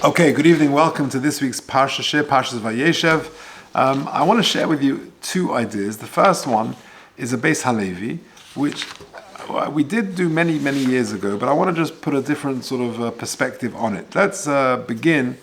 Okay, good evening. Welcome to this week's Parsha Shiur, Parsha's Vayeishev. I want to share with you two ideas. The first one is a Beis Halevi, which we did do many years ago, but I want to just put a different sort of perspective on it. Let's begin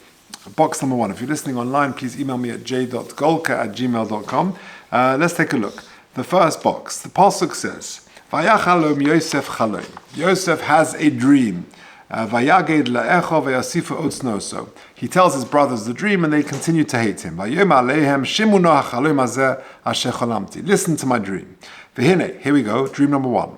box number one. If you're listening online, please email me at j.golker@gmail.com. Let's take a look. The first box, the Pasuk says, Vayachalom Yosef chalom. Yosef has a dream. Vayaged la'echo vayasifu otznoso. He tells his brothers the dream and they continue to hate him. Vayom aleihem shimu no hachalom hazeh asher cholamti. Listen to my dream. V'hine, here we go, dream number one.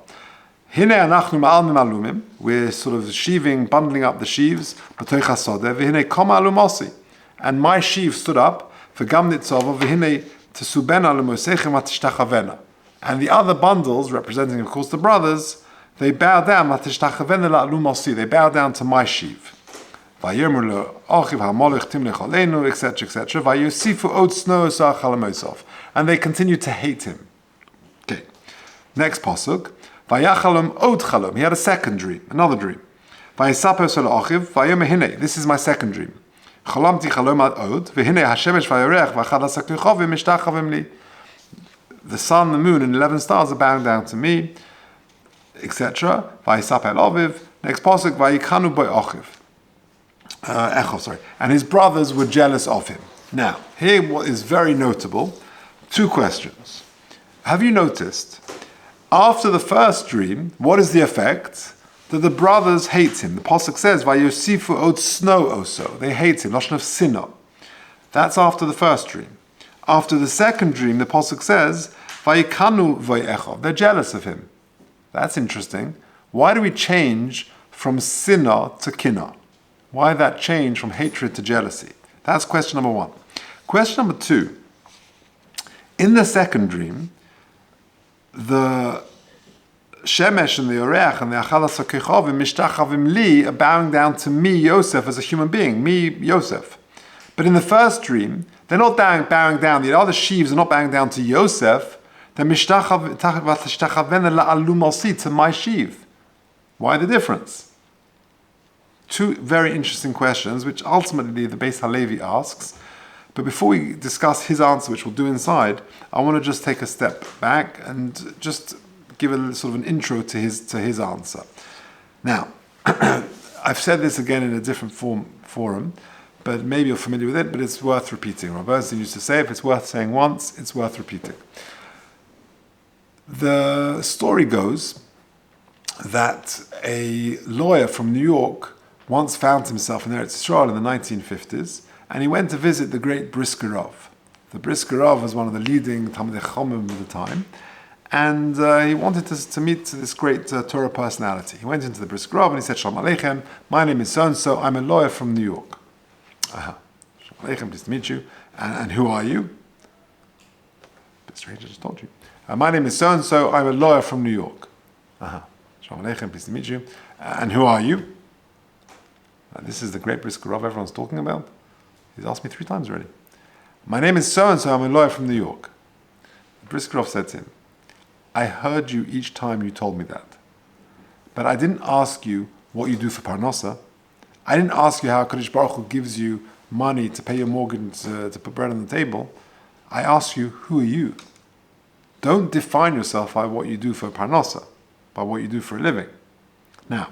Hine anachnu ma'al mimalumim. We're sort of sheaving, bundling up the sheaves. B'toich hasodeh. V'hine kom alumosi. And my sheaf stood up. V'gam nitzova. V'hine tesubena lumosechem atishtachavena. And the other bundles, representing of course the brothers, they bow down, they bow down to my sheaf. Etc., etc. And they continue to hate him. Okay. Next pasuk. He had a second dream, another dream. This is my second dream. The sun, the moon, and 11 stars are bowing down to me, etc. Next pasuk, Vayikanu boy Echo, and his brothers were jealous of him. Now, here what is very notable, two questions. Have you noticed, after the first dream, what is the effect? That the brothers hate him. The pasuk says, Vayosifu od snow oso. They hate him, lashon of sino. That's after the first dream. After the second dream, the pasuk says, Vayikanu voyecho. They're jealous of him. That's interesting. Why do we change from sinna to kinna? Why that change from hatred to jealousy? That's question number one. Question number two. In the second dream, the Shemesh and the Oreach and the Achalas HaKechovim Mishtachavim Li are bowing down to me, Yosef, as a human being, me, Yosef. But in the first dream, they're not bowing down. The other sheaves are not bowing down to Yosef. They're mishtachavena to my sheaf. Why the difference? Two very interesting questions, which ultimately the Beis Halevi asks. But before we discuss his answer, which we'll do inside, I want to just take a step back and just give a sort of an intro to his answer. Now, I've said this again in a different forum, but maybe you're familiar with it, but it's worth repeating. Rabbi used to say, if it's worth saying once, it's worth repeating. The story goes that a lawyer from New York once found himself in Eretz Yisrael in the 1950s, and he went to visit the great Brisker Rav. The Brisker Rav was one of the leading Talmidei Chacham of the time, and he wanted to meet this great Torah personality. He went into the Brisker Rav and he said, Shalom Aleichem, my name is so-and-so, I'm a lawyer from New York. Shalom Aleichem, pleased to meet you. And who are you? A bit strange, I just told you. My name is so-and-so, I'm a lawyer from New York. Shalom Aleichem, pleased to meet you. And who are you? This is the great Brisker Rav everyone's talking about. He's asked me 3 times already. My name is so-and-so, I'm a lawyer from New York. The Brisker Rav said to him, I heard you each time you told me that. But I didn't ask you what you do for Parnasa. I didn't ask you how Kadosh Baruch Hu gives you money to pay your mortgage, to put bread on the table. I asked you, who are you? Don't define yourself by what you do for Parnasa, by what you do for a living. Now,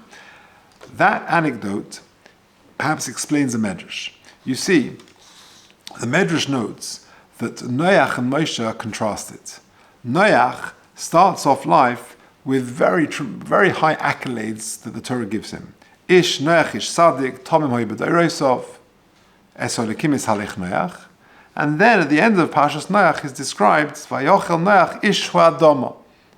that anecdote perhaps explains the Medrash. You see, the Medrash notes that Noach and Moshe are contrasted. Noach starts off life with very high accolades that the Torah gives him. Ish Noach ish Sadik, Tomim hoy b'dairosav, Esolikim is halech Noach. And then at the end of Parshas Noach is described, Vayochel Noach ish ha'adama.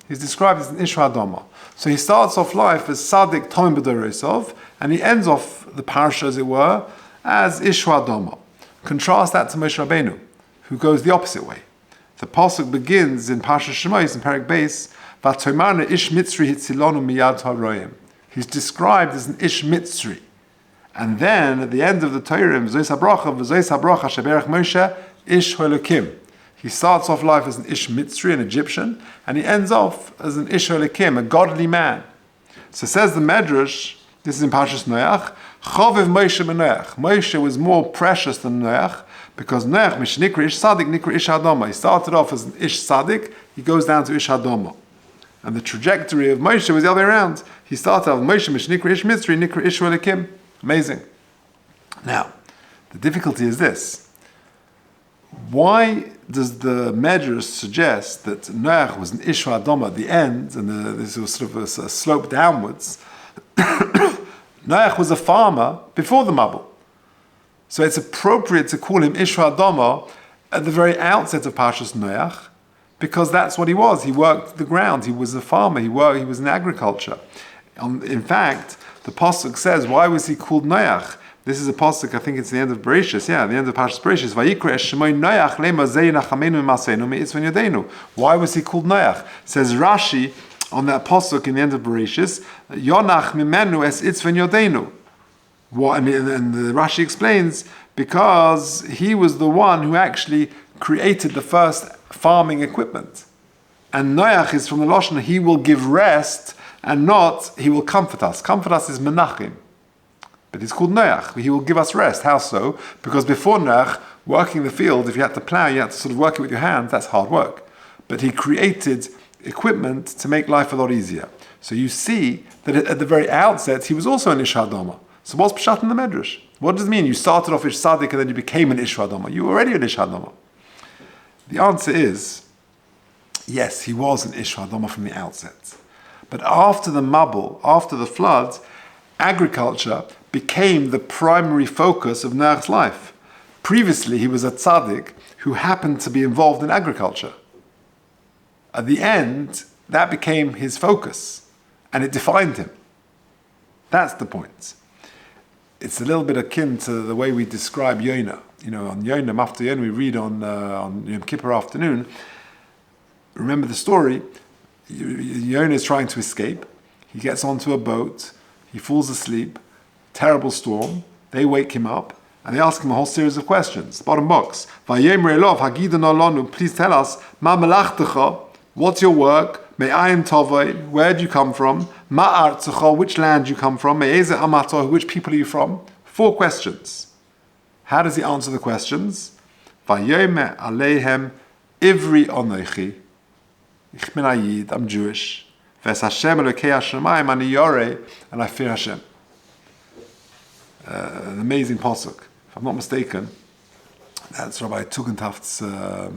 He's described as an ish ha'adama. So he starts off life as Sadik Tomim b'dairosav, and he ends off the Parsha, as it were, as ish ha'adama. Contrast that to Moshe Rabbeinu, who goes the opposite way. The pasuk begins in Parsha Shemos in Perek Beis, Vatomarna ish mitzri hitzilonu miyad ha'roim. He's described as an ish mitzri. And then at the end of the Torah, Zois HaBracha, Zois HaBracha Sheberach Moshe, Ish Holokim. He starts off life as an Ish Mitzri, an Egyptian, and he ends off as an Ish Holokim, a godly man. So says the Medrash, this is in Parshas Noach, Choviv Moshe ben Noach. Moshe was more precious than Noach because Noach, Mishnikra Ish Sadik, Nikra Ish Hadoma. He started off as an Ish Sadik, he goes down to Ish Hadoma. And the trajectory of Moshe was the other way around. He started off Moshe Mishnikra Ish Mitzri, Nikra Ish Elikim. Amazing. Now, the difficulty is this. Why does the Medrash suggest that Noach was an Ish Hadoma at the end, and this was sort of a slope downwards? Noach was a farmer before the Mabul. So it's appropriate to call him Ish Hadoma at the very outset of Parshas Noach, because that's what he was. He worked the ground. He was a farmer. He was in agriculture. In fact, the Pasuk says, why was he called Noach? This is a Pasuk, I think it's the end of Vayeishev. Yeah, the end of Parshas Vayeishev. Vayikra es shemoy Noach lema zei nachamenu imaseinu mi'itzvon yodenu. Why was he called Noach? Says Rashi on that Pasuk in the end of Vayeishev, Yonach mimenu es itzvon yodenu. And the Rashi explains, because he was the one who actually created the first farming equipment. And Noach is from the Lashon, he will give rest, and not, he will comfort us. Comfort us is menachim. But he's called Noach. He will give us rest. How so? Because before Noach, working the field, if you had to plow, you had to sort of work it with your hands, that's hard work. But he created equipment to make life a lot easier. So you see that at the very outset, he was also an Ish Hadoma. So what's Pshat in the Medrash? What does it mean? You started off Ish Sadik and then you became an Ish Hadoma. You were already an Ish Hadoma. The answer is, yes, he was an Ish Hadoma from the outset. But after the Mabul, after the flood, agriculture became the primary focus of Noach's life. Previously, he was a tzaddik who happened to be involved in agriculture. At the end, that became his focus, and it defined him. That's the point. It's a little bit akin to the way we describe Yonah. You know, on Yonah, after Yonah, we read on Yom Kippur afternoon. Remember the story? Yonah is trying to escape. He gets onto a boat. He falls asleep. Terrible storm. They wake him up and they ask him a whole series of questions. Bottom box. Vayemer Elov Hagidon Olonu. Please tell us. Ma melachtecha. What's your work? Me'ayim tovay. Where do you come from? Ma artzecha. Which land do you come from? Me'eze amato. Which people are you from? 4 questions. How does he answer the questions? Vayemer aleihem ivri onochi. Ich bin Ayid. I'm Jewish. Ves Hashem Elokei Hashemayim ani yoreh, and I fear Hashem. An amazing pasuk. If I'm not mistaken, that's Rabbi Tugendhaft's, I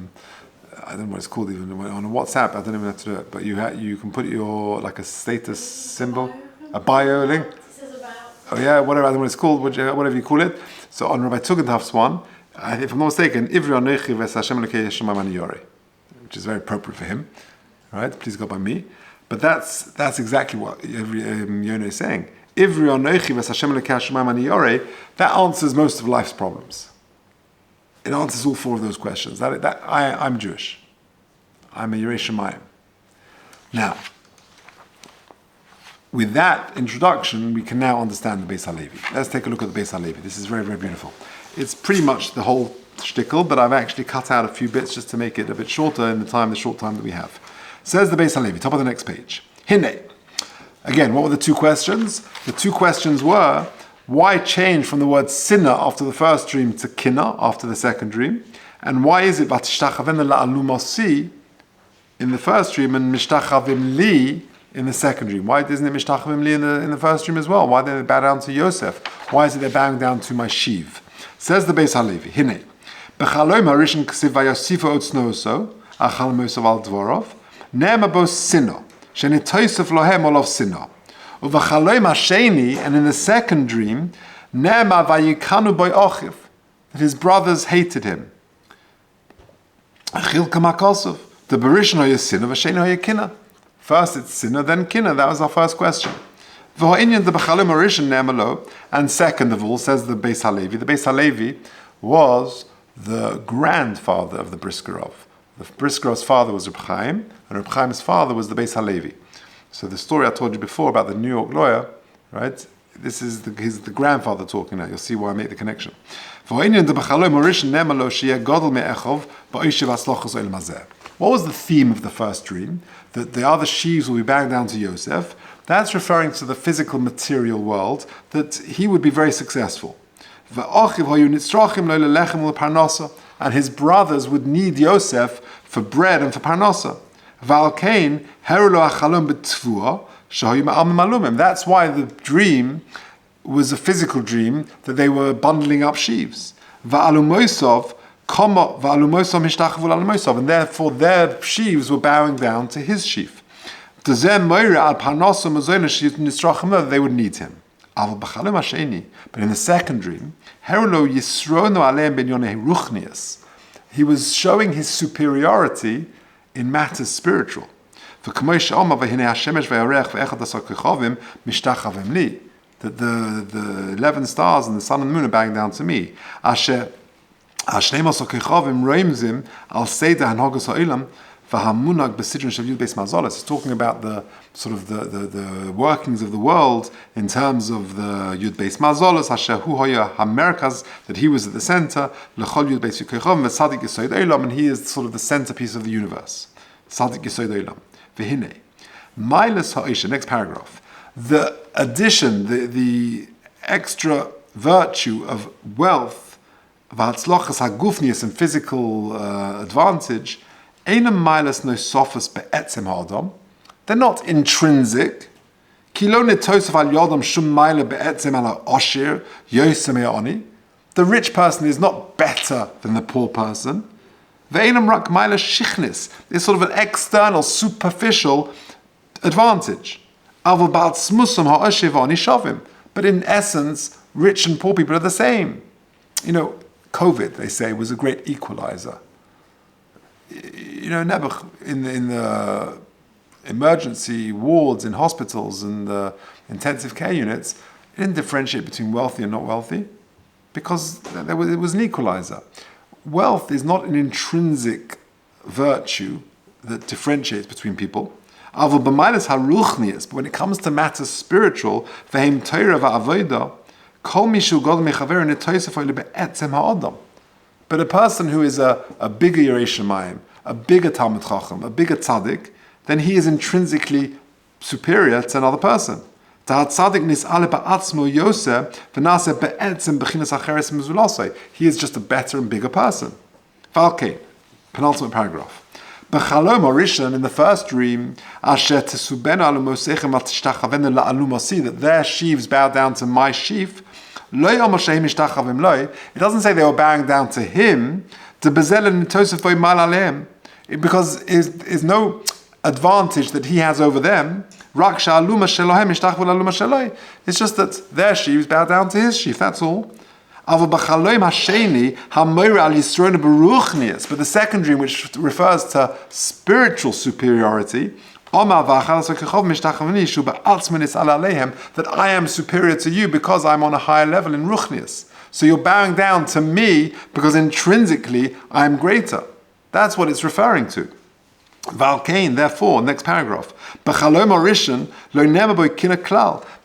don't know what it's called even, on a WhatsApp, I don't even know how to do it, but you can put your, like a status symbol, a bio link. Oh yeah, whatever, I don't know what it's called, whatever you call it. So on Rabbi Tugendhaft's one, if I'm not mistaken, Ivri Anechi Ves Hashem Elokei Hashemayim ani yoreh, which is very appropriate for him. Right? Please go by me. But that's exactly what Yonah is saying. That answers most of life's problems. It answers all 4 of those questions. I'm Jewish. I'm a Yerei Shemayim. Now, with that introduction, we can now understand the Beis HaLevi. Let's take a look at the Beis HaLevi. This is very, very beautiful. It's pretty much the whole shtickle, but I've actually cut out a few bits just to make it a bit shorter in the short time that we have. Says the Beis HaLevi, top of the next page. Hine. Again, what were the 2 questions? The 2 questions were, why change from the word sinna after the first dream to kinna after the second dream? And why is it vatishtachavenu la'alumosi in the first dream and mishtachavim li in the second dream? Why isn't it mishtachavim li in the first dream as well? Why did they bow down to Yosef? Why is it they're bowing down to my Shiv? Says the Beis HaLevi, Hine. B'chalom harishon k'siv vayosifu otznoso achal mosav al dvorov nema bo sinna. And in the second dream, that his brothers hated him. First it's sinner, then kinna. That was our first question. And second of all, says the Beis HaLevi, the Beis HaLevi was the grandfather of the Briskerov. The Briskerov's father was Reb Chaim, and Reb Chaim's father was the Beis HaLevi. So the story I told you before about the New York lawyer, right? This is he's the grandfather talking now. You'll see why I make the connection. What was the theme of the first dream? That the other sheaves will be bowing down to Yosef. That's referring to the physical material world, that he would be very successful. And his brothers would need Yosef for bread and for parnasa. That's why the dream was a physical dream, that they were bundling up sheaves. And therefore their sheaves were bowing down to his sheaf. They would need him. But in the second dream, he was showing his superiority in matters spiritual. That the 11 stars and the sun and the moon are bowing down to me. It's talking about the sort of the workings of the world in terms of the Yud Beis Mazolos, that he was at the center, and he is sort of the centerpiece of the universe. Next paragraph. The addition, the extra virtue of wealth, and physical advantage, they're not intrinsic. The rich person is not better than the poor person. It's sort of an external, superficial advantage. But in essence, rich and poor people are the same. COVID, they say, was a great equalizer. Nebuch, in the emergency wards in hospitals and the intensive care units, it didn't differentiate between wealthy and not wealthy, because it was an equalizer. Wealth is not an intrinsic virtue that differentiates between people. But when it comes to matters spiritual, but a person who is a bigger Yerei Shemayim, a bigger Talmid Chacham, a bigger tzaddik, then he is intrinsically superior to another person. He is just a better and bigger person. Penultimate paragraph. In the first dream, that their sheaves bow down to my sheaf. It doesn't say they were bowing down to him, because there's no advantage that he has over them. It's just that their sheaves bow down to his sheaf, that's all. But the second dream, which refers to spiritual superiority, that I am superior to you because I'm on a higher level in Ruchnius. So you're bowing down to me because intrinsically I'm greater. That's what it's referring to. Valkain, therefore, next paragraph.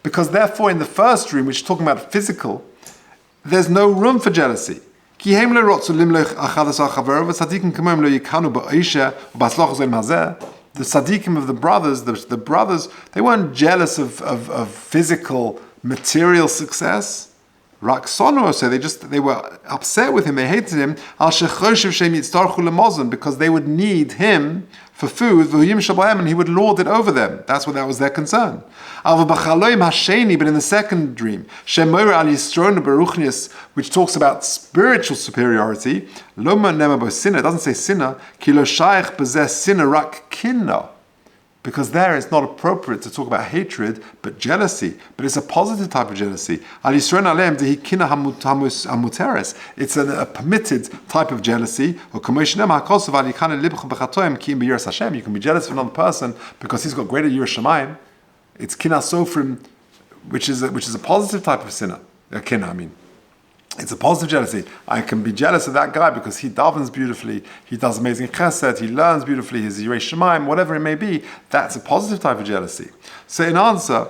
Because therefore in the first dream, which is talking about physical, there's no room for jealousy. The tzaddikim of the brothers, they weren't jealous of physical, material success. They were upset with him, they hated him, because they would need him for food, and he would lord it over them. That was their concern. But in the second dream, which talks about spiritual superiority, it doesn't say sinner, because there it's not appropriate to talk about hatred, but jealousy. But it's a positive type of jealousy. It's a permitted type of jealousy. You can be jealous of another person because he's got greater Yiras Shamayim. It's kinah sofrim, which is a positive type of sinner. It's a positive jealousy. I can be jealous of that guy because he davens beautifully, he does amazing chesed, he learns beautifully, his Yirei Shamayim, whatever it may be. That's a positive type of jealousy. So in answer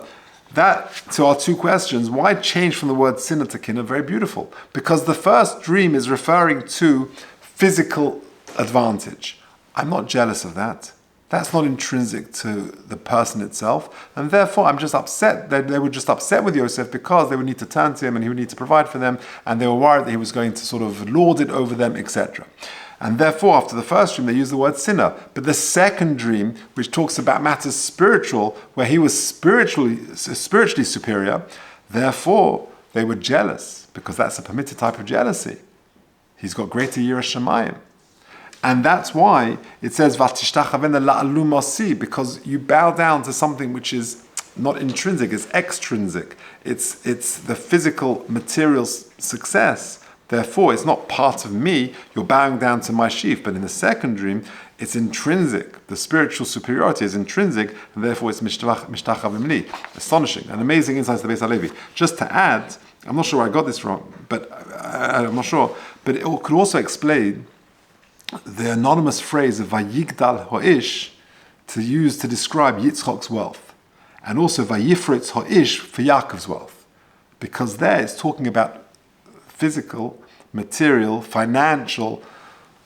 to our two questions, why change from the word sinner to kinah? Very beautiful. Because the first dream is referring to physical advantage. I'm not jealous of that. That's not intrinsic to the person itself. And therefore, I'm just upset. They were just upset with Yosef because they would need to turn to him and he would need to provide for them. And they were worried that he was going to sort of lord it over them, etc. And therefore, after the first dream, they use the word sinner. But the second dream, which talks about matters spiritual, where he was spiritually superior, therefore, they were jealous, because that's a permitted type of jealousy. He's got greater Yiras Shamayim. And that's why it says, because you bow down to something which is not intrinsic, it's extrinsic. It's the physical, material success. Therefore, it's not part of me. You're bowing down to my sheaf. But in the second dream, it's intrinsic. The spiritual superiority is intrinsic, and therefore it's mishtachavim li. Astonishing. An amazing insight to the Beis HaLevi. Just to add, I'm not sure I got this wrong, but I'm not sure. But it could also explain the anonymous phrase of Vayigdal Ho'ish to use to describe Yitzchok's wealth, and also Vayifritz Ho'ish for Yaakov's wealth, because there it's talking about physical, material, financial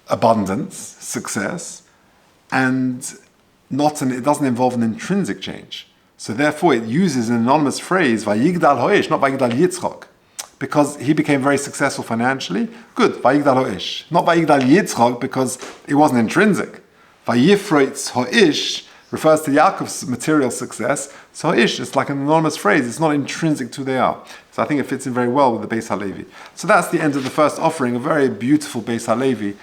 abundance, success, and it doesn't involve an intrinsic change. So therefore, it uses an anonymous phrase Vayigdal Ho'ish, not Vayigdal Yitzchok. Because he became very successful financially, good, Vayigdal Ho'ish. Not Vayigdal Yitzchok, because it wasn't intrinsic. Vayifritz Ho'ish refers to Yaakov's material success. So Ho'ish is like an anonymous phrase, it's not intrinsic to who they are. So I think it fits in very well with the Beis HaLevi. So that's the end of the first offering, a very beautiful Beis HaLevi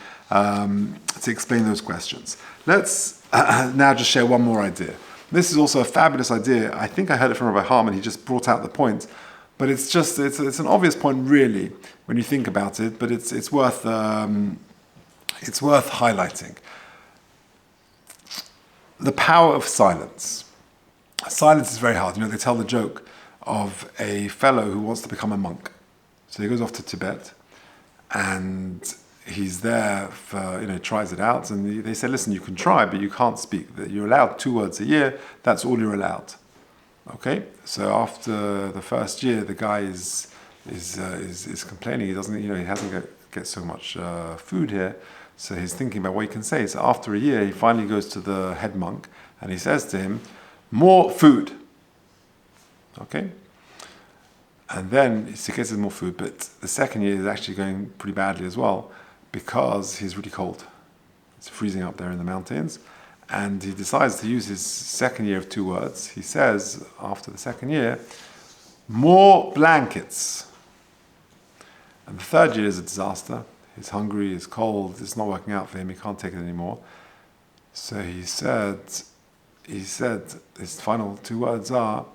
to explain those questions. Let's now just share one more idea. This is also a fabulous idea. I think I heard it from Rabbi Harman, he just brought out the point. But it's an obvious point, really, when you think about it. But it's worth highlighting the power of silence. Silence is very hard. They tell the joke of a fellow who wants to become a monk. So he goes off to Tibet, and he's there for tries it out, and they say, listen, you can try, but you can't speak. You're allowed 2 words a year. That's all you're allowed. Okay, so after the first year, the guy is complaining. He doesn't, he hasn't get so much food here. So he's thinking about what he can say. So after a year, he finally goes to the head monk and he says to him, "More food." Okay, and then he gets more food. But the second year is actually going pretty badly as well because he's really cold. It's freezing up there in the mountains. And he decides to use his second year of 2 words. He says, after the second year, "More blankets." And the third year is a disaster. He's hungry, he's cold, it's not working out for him, he can't take it anymore. So he said, his final 2 words are,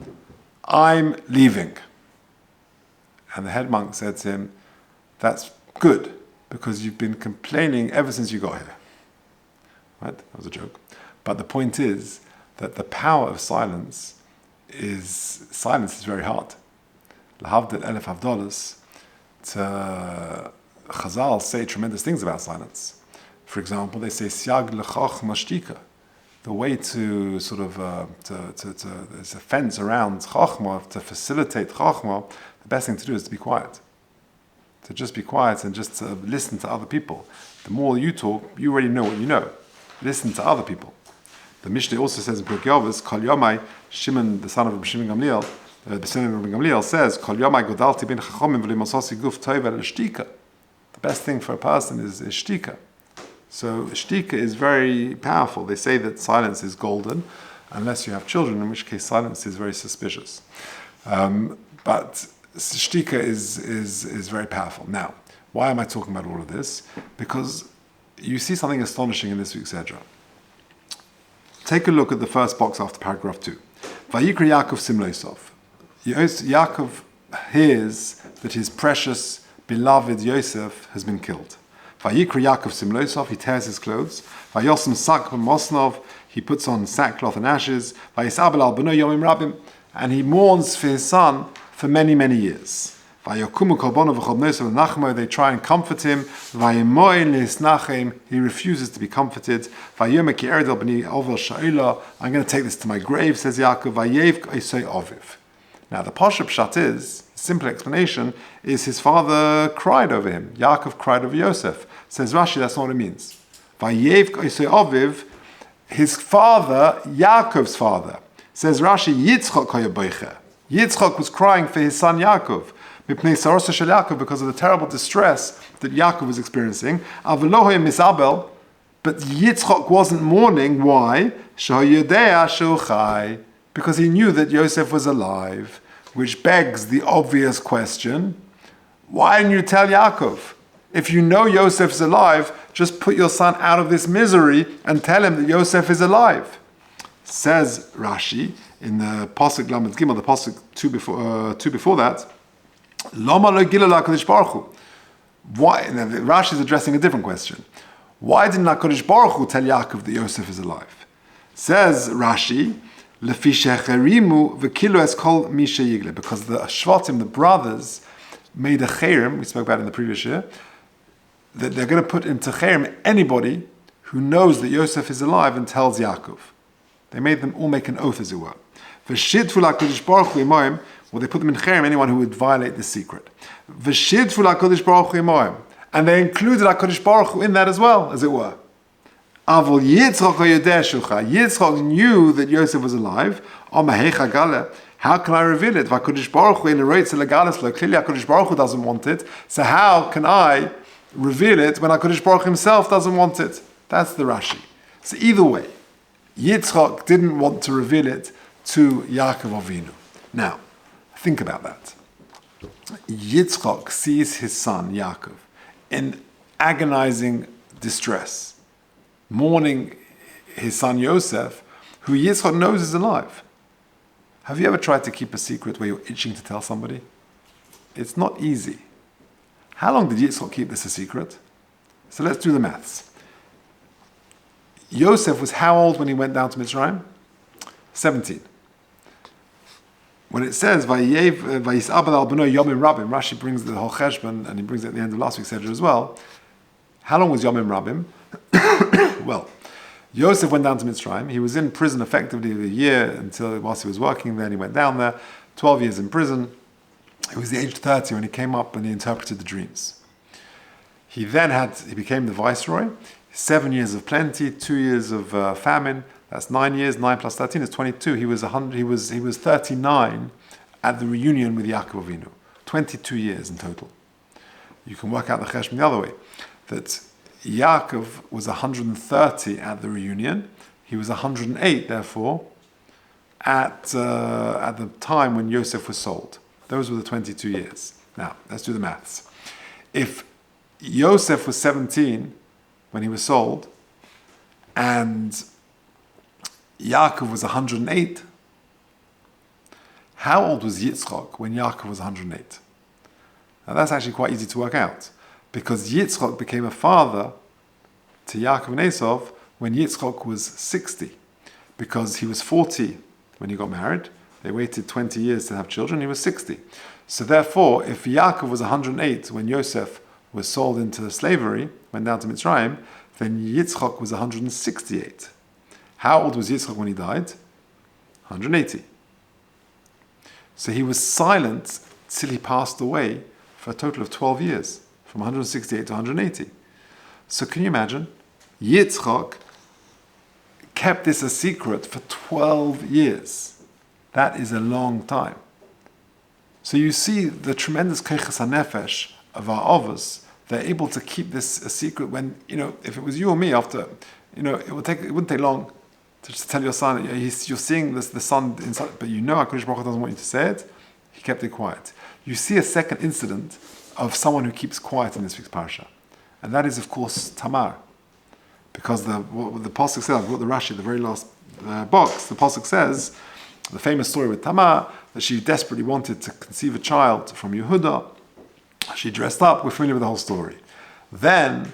"I'm leaving." And the head monk said to him, "That's good, because you've been complaining ever since you got here." Right? That was a joke. But the point is that the power of silence is very hard. Lahavdil elef havdalos. Chazal say tremendous things about silence. For example, they say siag lechochma shtika. The way to sort of there's a fence around chochma to facilitate chochma. The best thing to do is to be quiet. To just be quiet and just to listen to other people. The more you talk, you already know what you know. Listen to other people. The Mishnah also says in Pirkei Avos, Kol Yomai, Shimon, the son of Shimon Gamliel, the son of Rabbi Gamliel says, Kol Yomai godalti ben chachomim v'limosasi guf tov el shtika. The best thing for a person is shtika. So shtika is very powerful. They say that silence is golden, unless you have children, in which case silence is very suspicious. But shtika is very powerful. Now, why am I talking about all of this? Because you see something astonishing in this week's Edra. Take a look at the first box after paragraph 2. Vayikra Yaakov Simloisov. Yaakov hears that his precious, beloved Yosef has been killed. Vayikra Yaakov Simloisov, he tears his clothes. Vayosem sak mosnov, he puts on sackcloth and ashes. Vayisabel al beno yomim rabim, and he mourns for his son for many, many years. They try and comfort him. He refuses to be comforted. I'm going to take this to my grave, says Yaakov. Now the Parsha Pshat is, simple explanation, is his father cried over him. Yaakov cried over Yosef. Says Rashi, that's not what it means. his father, Yaakov's father, says Rashi, Yitzchak hayabeicher. Yitzchak was crying for his son Yaakov, because of the terrible distress that Yaakov was experiencing. But Yitzchak wasn't mourning. Why? Because he knew that Yosef was alive, which begs the obvious question, why didn't you tell Yaakov? If you know Yosef is alive, just put your son out of this misery and tell him that Yosef is alive. Says Rashi in the Pasuk Lamed Gimel, the Pasuk two before that, Lama lo gila LaKadosh Baruch Hu. Why? Rashi is addressing a different question. Why didn't HaKadosh Baruch Hu tell Yaakov that Yosef is alive? Says Rashi, Lefi shecherimu v'kilu es kol mi sheyigle, because the Shvatim, the brothers, made a cherem, we spoke about it in the previous year, that they're going to put into cherem anybody who knows that Yosef is alive and tells Yaakov. They made them all make an oath, as it were. V'shidfu LaKadosh Baruch Hu imoim, well, they put them in cherem, anyone who would violate the secret. V'shidfu LaKadosh Baruch Hu imoim, and they included HaKadosh Baruch Hu in that as well, as it were. Avol Yitzchak hayodeh shulcha. Yitzchak knew that Yosef was alive. Amahecha gale. How can I reveal it? V'HaKadosh Baruch Hu in the reitz legalis lo. Clearly, HaKadosh Baruch Hu doesn't want it. So how can I reveal it when HaKadosh Baruch Hu himself doesn't want it? That's the Rashi. So either way, Yitzchak didn't want to reveal it to Yaakov Avinu. Now, think about that. Yitzchak sees his son Yaakov in agonizing distress, mourning his son Yosef, who Yitzchak knows is alive. Have you ever tried to keep a secret where you're itching to tell somebody? It's not easy. How long did Yitzchak keep this a secret? So let's do the maths. Yosef was how old when he went down to Mitzrayim? 17. When it says Vayeishev al beno yomim rabim, Rashi brings the whole cheshbon, and he brings it at the end of last week's Seder as well. How long was yomim rabim? Well, Yosef went down to Mitzrayim. He was in prison effectively a year whilst he was working there. And he went down there, 12 years in prison. He was the age of 30 when he came up and he interpreted the dreams. He became the viceroy. 7 years of plenty, 2 years of famine. That's 9 years. 9 plus 13 is 22. He was 39 at the reunion with Yaakov Avinu. 22 years in total. You can work out the cheshbon the other way. That Yaakov was 130 at the reunion. He was 108, therefore, at the time when Yosef was sold. Those were the 22 years. Now, let's do the maths. If Yosef was 17 when he was sold, and Yaakov was 108, how old was Yitzchak when Yaakov was 108? Now, that's actually quite easy to work out, because Yitzchak became a father to Yaakov and Esav when Yitzchak was 60, because he was 40 when he got married. They waited 20 years to have children. He was 60. So therefore, if Yaakov was 108 when Yosef was sold into slavery, went down to Mitzrayim, then Yitzchak was 168. How old was Yitzchak when he died? 180. So he was silent till he passed away for a total of 12 years, from 168 to 180. So can you imagine? Yitzchak kept this a secret for 12 years. That is a long time. So you see the tremendous keiches hanefesh of our avos. They're able to keep this a secret when, if it was you or me after, it wouldn't take long to just tell your son, you're seeing the son inside, but HaKadosh Baruch Hu doesn't want you to say it. He kept it quiet. You see a second incident of someone who keeps quiet in this week's Parsha. And that is, of course, Tamar. Because the Pasuk says, I've got the Rashi, the very last box, the Pasuk says, the famous story with Tamar, that she desperately wanted to conceive a child from Yehuda. She dressed up. We're familiar with the whole story. Then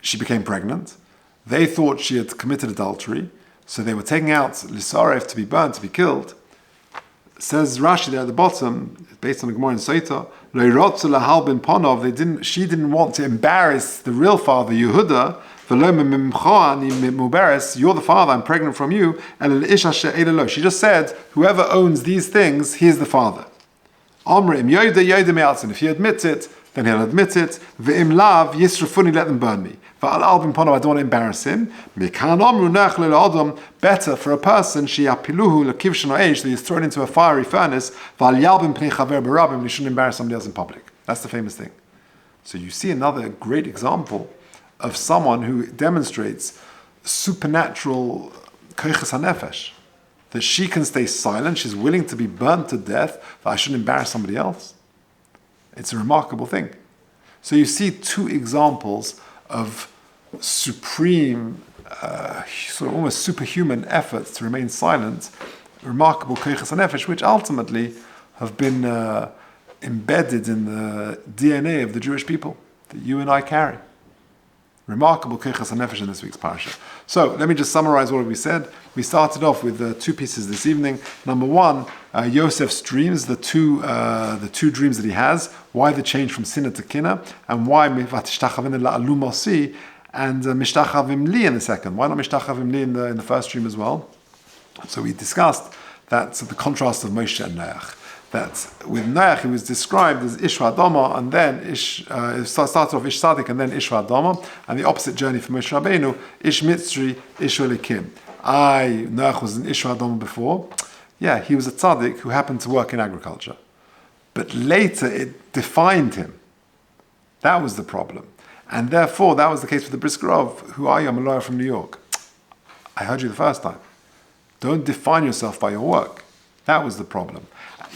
she became pregnant. They thought she had committed adultery, so they were taking out Lisarev to be burnt, to be killed. Says Rashi there at the bottom, based on the Gemara in Soita, she didn't want to embarrass the real father, Yehuda. You're the father, I'm pregnant from you. She just said, whoever owns these things, he is the father. If he admits it, then he'll admit it. V'im lav yisrafuni, let them burn me. V'al albim pono, I don't want to embarrass him. Mikan omru nech le'odom, better for a person, she'apiluhu lekivshan o'esh, that he's thrown into a fiery furnace, v'al yalbim pnei chaver barabim, he shouldn't embarrass somebody else in public. That's the famous thing. So you see another great example of someone who demonstrates supernatural koiches hanefesh, that she can stay silent, she's willing to be burnt to death, that I shouldn't embarrass somebody else. It's a remarkable thing. So you see two examples of supreme, sort of almost superhuman efforts to remain silent, remarkable koiches hanefesh, which ultimately have been embedded in the DNA of the Jewish people that you and I carry. Remarkable koiches hanefesh in this week's Parsha. So let me just summarize what we said. We started off with two pieces this evening. Number one, Yosef's dreams, the two dreams that he has. Why the change from sinna to kina, and why vatishtachavim la'alu mosi, and mishtachavim li in the second. Why not mishtachavim li in the first dream as well? So we discussed that the contrast of Moshe and Noach. That with Noach he was described as Ish Adama, and then it started off Ish Sadik and then Ish Adama, and the opposite journey for Moshe Rabbeinu, Ish Mitzri, Ish Elikim. Noach was an Ish Adama before. Yeah, he was a tzaddik who happened to work in agriculture. But later it defined him. That was the problem. And therefore, that was the case with the Brisker of, who are you? I'm a lawyer from New York. I heard you the first time. Don't define yourself by your work. That was the problem.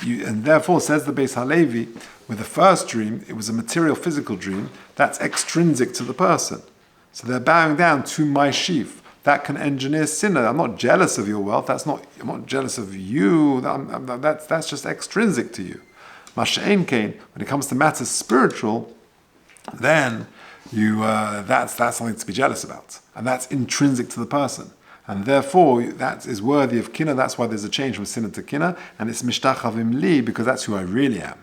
And therefore, says the Beis Halevi, with the first dream, it was a material, physical dream, that's extrinsic to the person. So they're bowing down to my sheaf. That can engineer sinner. I'm not jealous of your wealth. I'm not jealous of you. That's just extrinsic to you. Masha'en Kain, when it comes to matters spiritual, then that's something to be jealous about. And that's intrinsic to the person. And therefore, that is worthy of kina. That's why there's a change from sinna to kina. And it's mishtachavim li, because that's who I really am.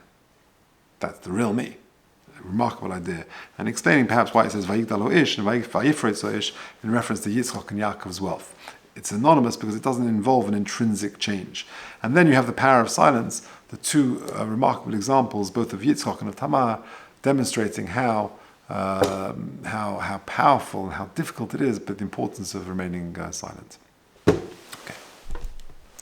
That's the real me. A remarkable idea. And explaining perhaps why it says vayigdal ho ish and vayifretz ho ish in reference to Yitzchak and Yaakov's wealth. It's anonymous because it doesn't involve an intrinsic change. And then you have the power of silence, the two remarkable examples, both of Yitzchak and of Tamar, demonstrating how powerful and how difficult it is, but the importance of remaining silent.